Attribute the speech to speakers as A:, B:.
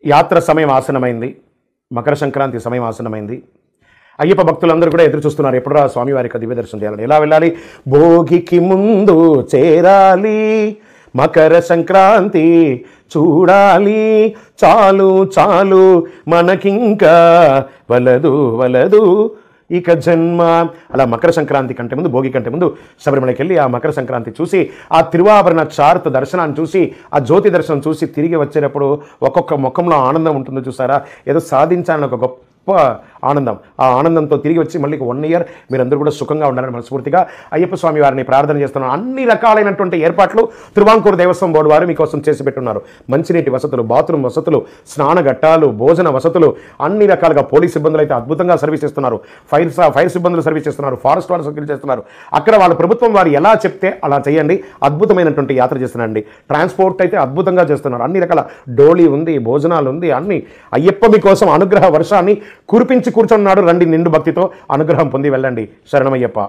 A: యాత్ర సమయం ఆసనమైంది. మకర సంక్రాంతి సమయం ఆసనమైంది. అయ్యప్ప భక్తులందరూ కూడా ఎదురు చూస్తున్నారు, ఎప్పుడు స్వామివారి యొక్క దివ్య దర్శనం చేయాలని. ఎలా వెళ్ళాలి? భోగికి ముందు చేరాలి, మకర సంక్రాంతి చూడాలి, చాలు చాలు మనకింకా వలదు వలదు ఇక జన్మ. అలా మకర సంక్రాంతి కంటే ముందు, భోగి కంటే ముందు శబరిమలకి వెళ్ళి ఆ మకర సంక్రాంతి చూసి, ఆ తిరువాభరణ చార్త దర్శనాన్ని చూసి, ఆ జ్యోతి దర్శనం చూసి తిరిగి వచ్చేటప్పుడు ఒక్కొక్క ముఖంలో ఆనందం ఉంటుందో చూసారా? ఏదో సాధించాలని ఒక గొప్ప ఆనందం. ఆ ఆనందంతో తిరిగి వచ్చి మళ్ళీ 1 ఇయర్ మీరందరూ కూడా సుఖంగా ఉండాలని మనస్ఫూర్తిగా అయ్యప్ప స్వామి వారిని ప్రార్థన చేస్తున్నాను. అన్ని రకాలైనటువంటి ఏర్పాట్లు తిరువాంకూరు దేవస్వం బోర్డు వారు మీకోసం చేసి పెట్టున్నారు. మంచినీటి వసతులు, బాత్రూమ్ వసతులు, స్నాన ఘట్టాలు, భోజన వసతులు, అన్ని రకాలుగా. పోలీస్ సిబ్బందులు అయితే అద్భుతంగా సర్వీస్ చేస్తున్నారు, ఫైర్ సిబ్బందులు సర్వీస్ చేస్తున్నారు, ఫారెస్ట్ వాళ్ళు సర్వీస్ చేస్తున్నారు. అక్కడ వాళ్ళ ప్రభుత్వం వారు ఎలా చెప్తే అలా చేయండి. అద్భుతమైనటువంటి యాత్ర చేస్తున్నారండి. ట్రాన్స్పోర్ట్ అయితే అద్భుతంగా చేస్తున్నారు. అన్ని రకాల డోళీ ఉంది, భోజనాలు ఉంది, అన్ని. అయ్యప్ప మీకోసం అనుగ్రహ వర్షాన్ని కురిపించి కూర్చున్నాడు. రండి, నిండు భక్తితో అనుగ్రహం పొంది వెళ్ళండి. శరణమయ్యప్ప.